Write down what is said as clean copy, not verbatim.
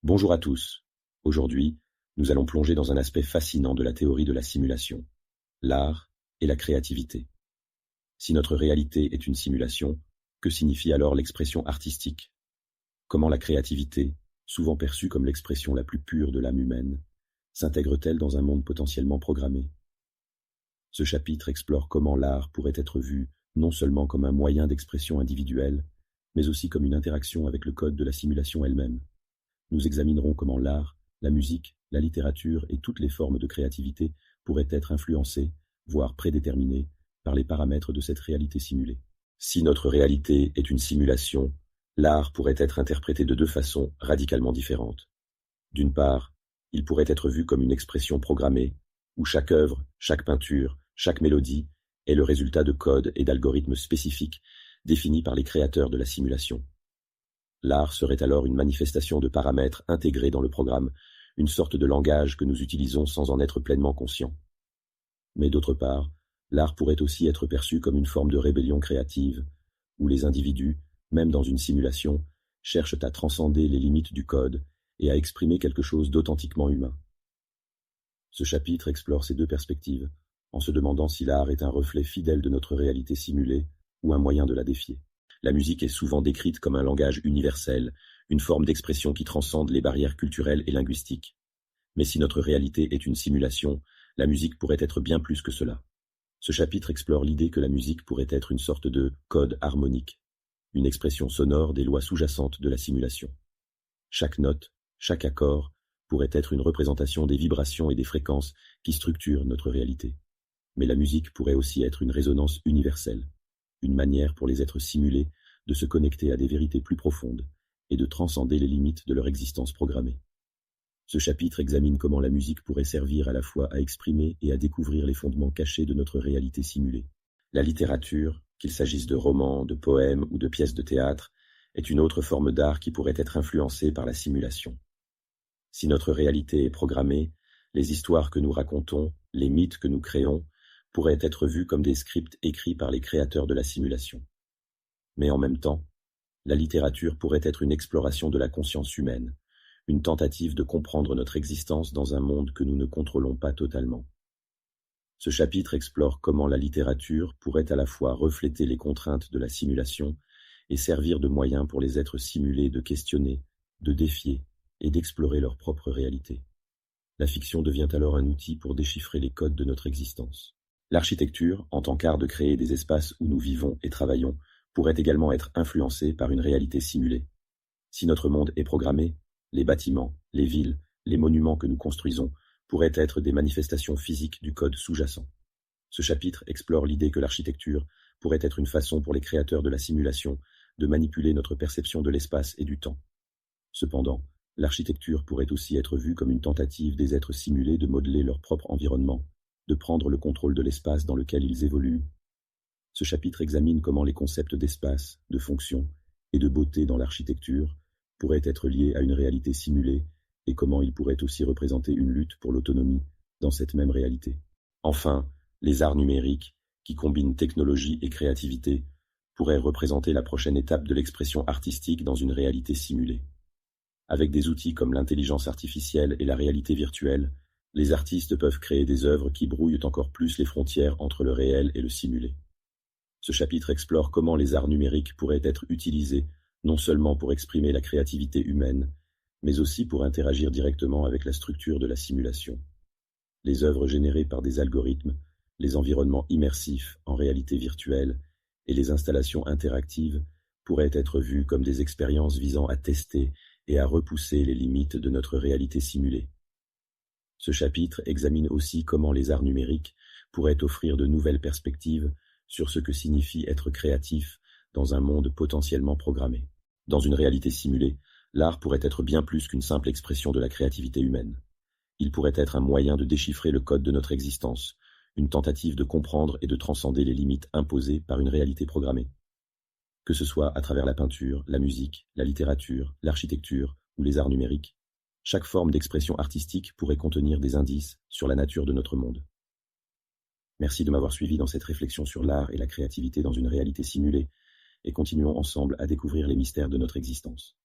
Bonjour à tous. Aujourd'hui, nous allons plonger dans un aspect fascinant de la théorie de la simulation, l'art et la créativité. Si notre réalité est une simulation, que signifie alors l'expression artistique? Comment la créativité, souvent perçue comme l'expression la plus pure de l'âme humaine, s'intègre-t-elle dans un monde potentiellement programmé? Ce chapitre explore comment l'art pourrait être vu non seulement comme un moyen d'expression individuelle, mais aussi comme une interaction avec le code de la simulation elle-même. Nous examinerons comment l'art, la musique, la littérature et toutes les formes de créativité pourraient être influencées, voire prédéterminées, par les paramètres de cette réalité simulée. Si notre réalité est une simulation, l'art pourrait être interprété de deux façons radicalement différentes. D'une part, il pourrait être vu comme une expression programmée, où chaque œuvre, chaque peinture, chaque mélodie est le résultat de codes et d'algorithmes spécifiques définis par les créateurs de la simulation. L'art serait alors une manifestation de paramètres intégrés dans le programme, une sorte de langage que nous utilisons sans en être pleinement conscients. Mais d'autre part, l'art pourrait aussi être perçu comme une forme de rébellion créative, où les individus, même dans une simulation, cherchent à transcender les limites du code et à exprimer quelque chose d'authentiquement humain. Ce chapitre explore ces deux perspectives, en se demandant si l'art est un reflet fidèle de notre réalité simulée ou un moyen de la défier. La musique est souvent décrite comme un langage universel, une forme d'expression qui transcende les barrières culturelles et linguistiques. Mais si notre réalité est une simulation, la musique pourrait être bien plus que cela. Ce chapitre explore l'idée que la musique pourrait être une sorte de code harmonique, une expression sonore des lois sous-jacentes de la simulation. Chaque note, chaque accord pourrait être une représentation des vibrations et des fréquences qui structurent notre réalité. Mais la musique pourrait aussi être une résonance universelle, une manière pour les êtres simulés de se connecter à des vérités plus profondes et de transcender les limites de leur existence programmée. Ce chapitre examine comment la musique pourrait servir à la fois à exprimer et à découvrir les fondements cachés de notre réalité simulée. La littérature, qu'il s'agisse de romans, de poèmes ou de pièces de théâtre, est une autre forme d'art qui pourrait être influencée par la simulation. Si notre réalité est programmée, les histoires que nous racontons, les mythes que nous créons, pourraient être vus comme des scripts écrits par les créateurs de la simulation. Mais en même temps, la littérature pourrait être une exploration de la conscience humaine, une tentative de comprendre notre existence dans un monde que nous ne contrôlons pas totalement. Ce chapitre explore comment la littérature pourrait à la fois refléter les contraintes de la simulation et servir de moyen pour les êtres simulés de questionner, de défier et d'explorer leur propre réalité. La fiction devient alors un outil pour déchiffrer les codes de notre existence. L'architecture, en tant qu'art de créer des espaces où nous vivons et travaillons, pourrait également être influencée par une réalité simulée. Si notre monde est programmé, les bâtiments, les villes, les monuments que nous construisons pourraient être des manifestations physiques du code sous-jacent. Ce chapitre explore l'idée que l'architecture pourrait être une façon pour les créateurs de la simulation de manipuler notre perception de l'espace et du temps. Cependant, l'architecture pourrait aussi être vue comme une tentative des êtres simulés de modeler leur propre environnement, de prendre le contrôle de l'espace dans lequel ils évoluent. Ce chapitre examine comment les concepts d'espace, de fonction et de beauté dans l'architecture pourraient être liés à une réalité simulée et comment ils pourraient aussi représenter une lutte pour l'autonomie dans cette même réalité. Enfin, les arts numériques, qui combinent technologie et créativité, pourraient représenter la prochaine étape de l'expression artistique dans une réalité simulée. Avec des outils comme l'intelligence artificielle et la réalité virtuelle, les artistes peuvent créer des œuvres qui brouillent encore plus les frontières entre le réel et le simulé. Ce chapitre explore comment les arts numériques pourraient être utilisés non seulement pour exprimer la créativité humaine, mais aussi pour interagir directement avec la structure de la simulation. Les œuvres générées par des algorithmes, les environnements immersifs en réalité virtuelle et les installations interactives pourraient être vues comme des expériences visant à tester et à repousser les limites de notre réalité simulée. Ce chapitre examine aussi comment les arts numériques pourraient offrir de nouvelles perspectives sur ce que signifie être créatif dans un monde potentiellement programmé. Dans une réalité simulée, l'art pourrait être bien plus qu'une simple expression de la créativité humaine. Il pourrait être un moyen de déchiffrer le code de notre existence, une tentative de comprendre et de transcender les limites imposées par une réalité programmée. Que ce soit à travers la peinture, la musique, la littérature, l'architecture ou les arts numériques, chaque forme d'expression artistique pourrait contenir des indices sur la nature de notre monde. Merci de m'avoir suivi dans cette réflexion sur l'art et la créativité dans une réalité simulée, et continuons ensemble à découvrir les mystères de notre existence.